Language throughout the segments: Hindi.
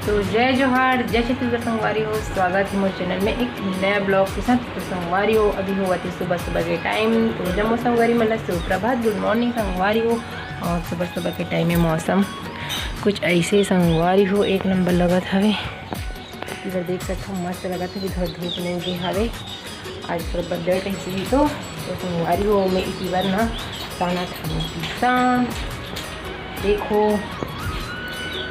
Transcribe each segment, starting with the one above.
तो जय जोहार, जय छत्तीसगढ़ संगवारी हो। स्वागत है मेरे चैनल में एक नया ब्लॉग के साथ। तो संगवारी हो अभी हुआ थी सुबह सुबह के टाइम। तो जम्मू संगवारी मतलब सुप्रभात, गुड मॉर्निंग संगवारी हो। और सुबह सुबह के टाइम में मौसम कुछ ऐसे संगवारी हो एक नंबर लगत हवे। इधर देख सकते हो मस्त लगत है, इधर धूप नहीं गे हवे। आज पूरा बदल कैसे तो संगवारी हो मैं इसी बार ना ताना था देखो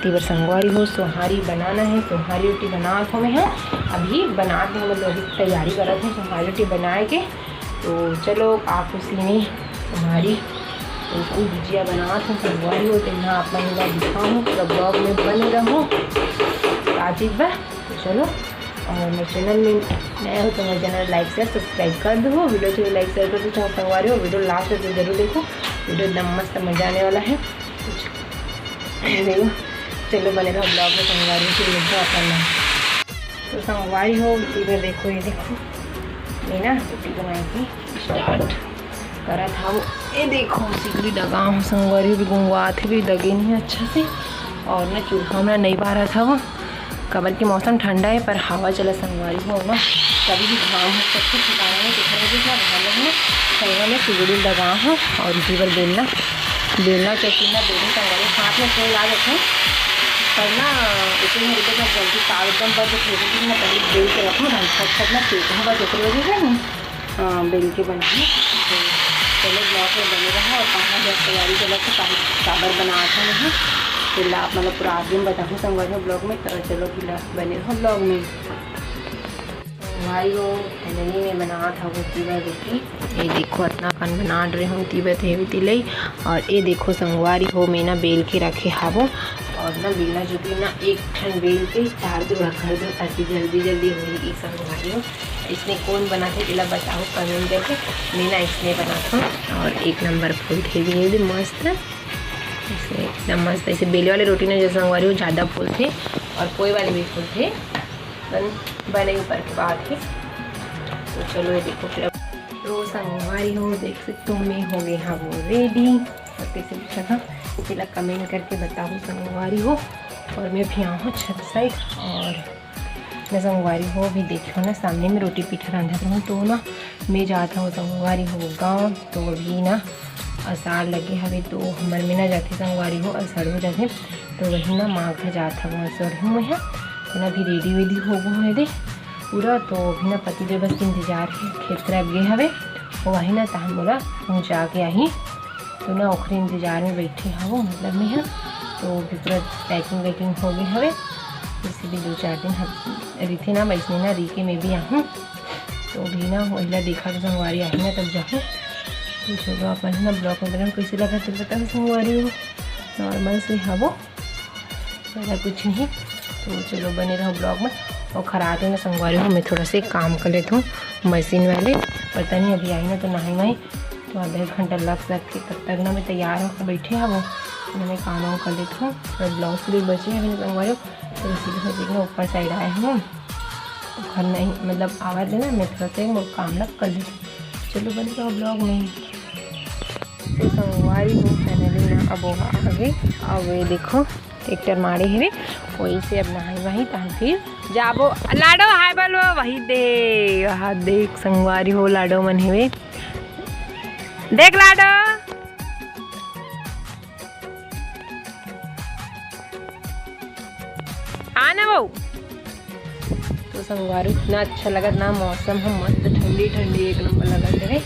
तीबर संगवारी हो सोहारी बनाना है। सोहारी रोटी बना हो मैं अभी बनाते हैं, मतलब अभी तैयारी कर रहे थे सोहारी रोटी बनाए के। तो चलो आप उसी में सोहारी तो भुजिया बना हूँ संगवारी हो। तो यहाँ आप मैं दिखाऊँ पूरा ब्लॉग में बने रहूँ ताजीब बा। तो चलो, और मेरे चैनल में नया हो तो मेरे चैनल लाइक शेयर सब्सक्राइब कर दो। वीडियो चाहिए लाइक शेयर कर दो संगवारी हो। वीडियो लास्ट तक जरूर देखो, वीडियो एकदम मस्त मजा आने वाला है। देखो चलो बने रहो ब्लॉग में संगवारी की मिठा करना। तो संगवारी हो इधर देखो, ये देखो मैं ना रोटी बनाई थी स्टार्ट करा था वो। ये देखो सिगड़ी लगा हूँ संगवारी भी गुंगवात भी लगे नहीं अच्छा से। और ना चूल्हा में नहीं पा रहा था वो कबर की मौसम ठंडा है पर हवा चला संगवारी हो ना कभी भी घाम हो सबको ठिकाना में दिखा रहे थे में संगवा में सिगड़ी लगा हूँ। और इसी पर बेलना चकीना दोनों संगवारी हाथ में फोन ला देते पर ना इसे मेरे साथ जल्दी ताव एकदम बस मैं पहले बेल के रखूँ छट ना सेकूँ बस एक वजह से ना बेल के बनी। तो चलो ब्लॉग में बने रहा। और कहाँ जब तैयारी चला तो काबर बनाते हैं फिर आप मतलब पूरा आगे में बताऊँ संगवारी हो ब्लॉग में। तो चलो फिर बने रहो ब्लॉग में। भाई वो फैमिली में बना था वो तीबर रोटी। ये देखो इतना कन बना रहे हूँ तीबर थे तिलई। और ये देखो संगवारी हो मैं ना बेल के रखे हावो। और ना बेलना जो भी ना एक ठन बेल के चार दो रख दो ताकि जल्दी जल्दी होगी संगवारी हो। इसमें कौन बनाते इला बताओ कमेंट करके। मैं ना इसमें बनाता हूँ और एक नंबर फूल थे भी मस्त ऐसे एकदम मस्त। ऐसे बेले वाले रोटी ना जैसे संगवारी हो ज़्यादा फूल थे और कोई वाले भी फूल थे बने ऊपर के बाद है। तो चलो ये देखो फिर तो संगवारी हो देख सकते हो मैं हो गई हाँ वो रेडी। और कैसे पूछा था इसलिए कमेंट करके बताओ संगवारी हो। और मैं भी आऊँ छत साइड और मैं संगवारी हो भी देखो ना सामने में रोटी पीठा रंधा रहूँ। तो ना मैं जाता हूँ संगवारी हो गाँव। तो अभी ना असार लगे हवे तो हमारे में ना जाते संगवारी हो असर हो जाते। तो वही ना माँ घर जाता हूँ असर हूँ मैं तो ना भी रेडी वेडी हो गए दे पूरा। तो अभी ना पति देव बस इंतजार है खेत गे हवे वो वही ना तहन बोला पहुँचा के आई। तो ना ओखरे इंतजार में बैठे हवो मतलब में है। तो भी पूरा पैकिंग वैकिंग हो गई हवे। जैसे भी 2-4 दिन रीथे ना बैठने ना रीके में भी आहूँ। तो भी ना वहीला देखा तो संगवारी आई ना तब जाऊँ। तो चलो अपन ना ब्लॉग में बना कैसे लगा तो बताओ संगवारी हो नॉर्मल से हवो ज़्यादा कुछ नहीं। तो चलो बने रहो ब्लॉग में। और खराते ना संगवारी हो मैं थोड़ा से काम कर लेता हूँ मशीन वाले। पता नहीं अभी आई ना तो नहाई वहीं तो आधा एक घंटा लग सकती तब तक ना मैं तैयार होकर बैठे हैं वो तो मैं काम वाम कर लेता हूँ। और ब्लाउज भी बचे हैं अभी संगवारी हो। तो इसीलिए देखना ऊपर साइड आए हूँ घर नहीं मतलब आवाज़ देना मैं थोड़ा सा वो काम लग कर लेती हूँ। चलो बने रहो ब्लॉग में। तो संगवारी हो फाइनली ना अब आगे अब ये देखो ट्रैक्टर मारे है वही से अब नहाई वहीं तहन फिर जाबो लाडो हाय बोलो वही दे वहाँ देख संगवारी हो लाडो मन है देख लाडो आना वो। तो संगवारी इतना अच्छा लगा ना मौसम हम मस्त ठंडी ठंडी एक नंबर लगा है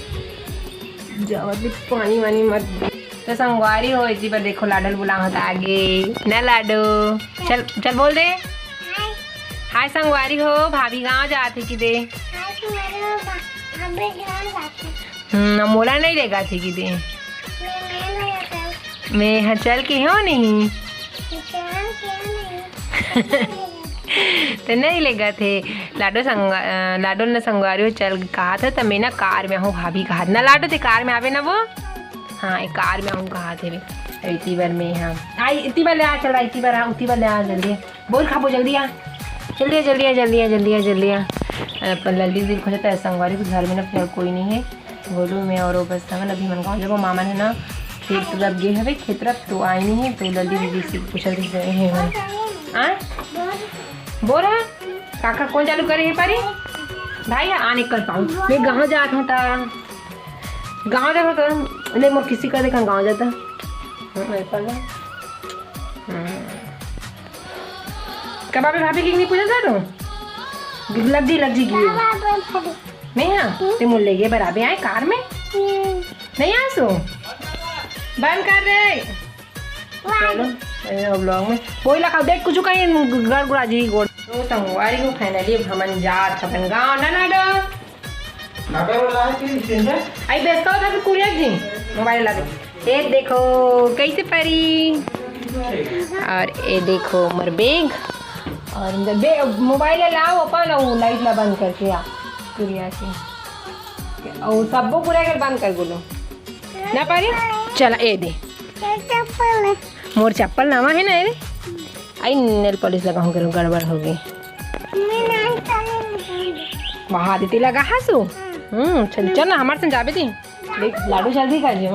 जावा भी पानी वानी मत। तो संगवारी हो इसी पर देखो लाडल बुला होता आगे ना लाडो चल चल बोल दे हाय संगवारी हो भाभी गाँव जाते कि दे मोला नहीं लेगा थी कि दे मैं हाँ चल के हो नहीं तो नहीं लेगा थे लाडो ने संगवारी हो चल कहा था तो मैं ना कार में हूँ भाभी कहा ना लाडो थे कार में आवे ना वो हाँ एक कार में हूँ कहा थे इतनी बार में हाँ आई इतनी बार ले आ चल इतनी बार उतनी बार ले आ जल्दी बोल खाबो जल्दी आ जल्दी जल्दी आ जल्दी आ जल्दी आ जल्दी आ अपन लल्दी दिल खोजता है संगवारी के घर में ना फिर कोई नहीं है बोलूँ मैं और बस था अभी मन गाँव जब मामा है ना खेत तरफ गए हवे खेत तरफ तो आई नहीं है तो जल्दी दीदी से पूछा है बोल रहा काका कौन चालू करे है पारी भाई आने कर पाऊँ मैं गाँव जाता हूँ गाँव जाता तो ले मोर किसी का देखा गाँव जाता कब आप भाभी की नहीं पूछा था तो लग जी नहीं हाँ ते मुल ले गए बराबर आए कार में नहीं आ सो बंद कर दे चलो ब्लॉग में कोई लगा देख कुछ कहीं गड़गड़ा जी गोड़ तो संगवारी को फाइनली हमन जात अपन गांव ना आई व्यस्त था कि कुरियर जी मोबाइल ला दे ये देखो कैसे परी और ये देखो मर बैग और मोबाइल लाओ अपन और लाइट ला बंद करके आ कुरिया से और सबको पूरा कर बंद कर बोलो ना पारी चला ए दे मोर चप्पल नामा है ना रे आई नेल पॉलिश लगाऊं करूँ गड़बड़ हो गई वहाँ देती लगा हंसू चल चल ना हमारे संग जाबे थी देख लाडू जल्दी कर दिए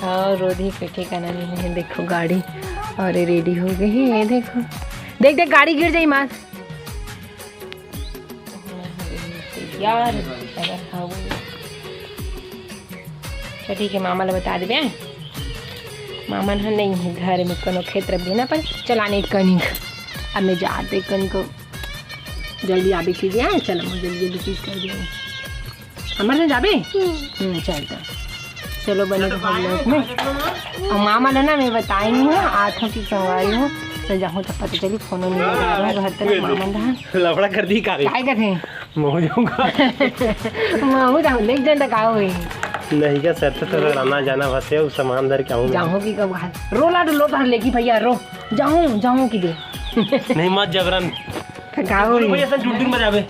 हाँ रोधी के ठिकाना नहीं है देखो गाड़ी और ये रेडी हो गई है ये देखो देख देख गाड़ी गिर जाई माँ यार तो ठीक है मामा ला बता दे मामा ना नहीं है घर में कोनो क्षेत्र भी ना पर चलाने कनिक अब मैं जाते कनिक जल्दी आबे की दिया चलो मुझे जल्दी चीज कर दिया हमारे जाबे चलता चलो बने तो हम लोग में और मामा ना मैं बताई नहीं हूँ आँखों की संगवारी हूँ तो जाऊँ तो पता चली फोन नहीं लगा रहा घर तक मामा रहा लफड़ा कर दी का काय करते महू जाऊंगा महू जाऊँ लेक जन तक आओ नहीं क्या सर तो आना जाना बस है उस सामान दर क्या जाऊँ की कब रो ला लो तो लेगी भैया रो जाऊँ की दे नहीं मत जबरन गाओ शूटिंग में जावे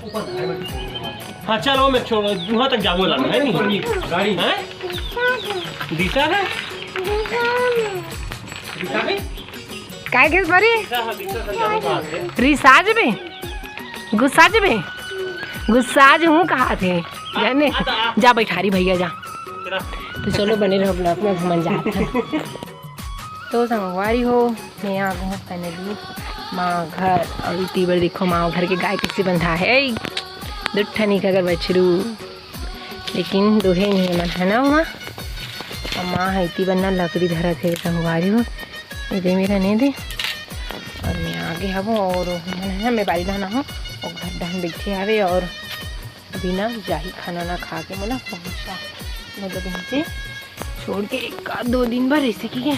हाँ चलो मैं छोड़ वहाँ तक जाऊँ लाना है नहीं गाड़ी है दिशा है काय के परी रिसाज में गुस्साज हूँ कहा थे जाने जा बैठारी भैया जा तो चलो बने रहो ब्लॉग में घूमन जाते तो संगवारी हो मैं आ गई फाइनली माँ घर और तीबर देखो माँ घर के गाय किसी बंधा है दुट्ठा नहीं अगर बछरू लेकिन दोहे नहीं मन है ना माँ और माँ है इतनी बनना लकड़ी धरा थे संगवारी हो ये दे मेरा नहीं दे और मैं आगे हूँ और है ना मैं बारी लाना हूँ और घर डहन बैठे आवे और अभी ना जाही खाना ना खा के बोला पहुँचा मतलब यहाँ से छोड़ के 1-2 दिन भर ऐसे की है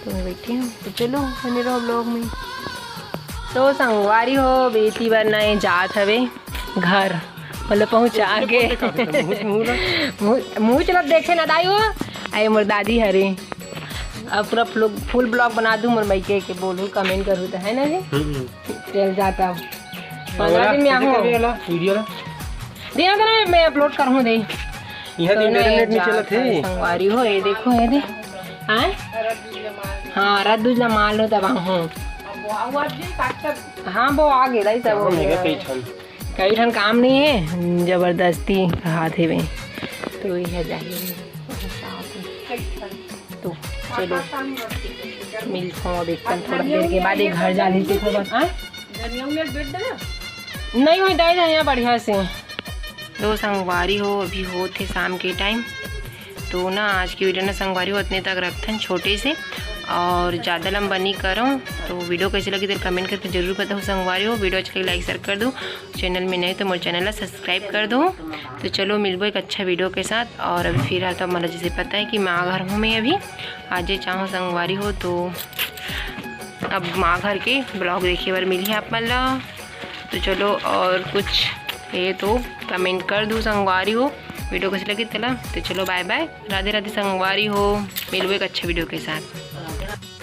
तो मैं बैठी हूँ तो चलो बने रहो ब्लॉग में तो संगवारी हो बेटी बनाए जात हवे घर मतलब पहुँचा के मुँह चलो देखे ना दाई हो आए मोर दादी हरे अब पूरा फुल ब्लॉग बना दूँ मोर मैके के बोलूँ कमेंट करूँ तो है ना जी चल जाता हूँ 15 दिन में आऊँ देना तो मैं अपलोड करूँ दे यहाँ तो इंटरनेट नहीं चला थे संगवारी हो ये देखो ये दे हाँ रात दूसरा माल लो तब हूँ हाँ वो आ गया सब कई ठन काम नहीं है जबरदस्ती हाथ है तो यह जाइए तो चलो मिलता हूँ अब एकदम थोड़ा देर के बाद एक घर जा लेते थे बस नहीं हो जाए यहाँ बढ़िया से तो संगवारी हो अभी हो थे शाम के टाइम तो ना आज की वीडियो ना संगवारी हो उतने तक रखते छोटे से और ज़्यादा लंबा नहीं करो तो वीडियो कैसी लगी तो कमेंट करके जरूर बताओ संगवारी हो वीडियो अच्छी लगी लाइक शेयर कर दो चैनल में नहीं तो मेरे चैनल सब्सक्राइब कर दो तो चलो मिलबो एक अच्छा वीडियो के साथ और अभी फिलहाल तो हमारा जैसे पता है कि माँ घर हूँ मैं अभी आज चाहो संगवारी हो तो अब माँ घर के ब्लॉग देखे बार मिली है आप मतलब तो चलो और कुछ ये तो कमेंट कर दो संगवारी हो वीडियो कैसी लगी चला तो चलो बाय बाय राधे राधे संगवारी हो मिलबो एक अच्छा वीडियो के साथ।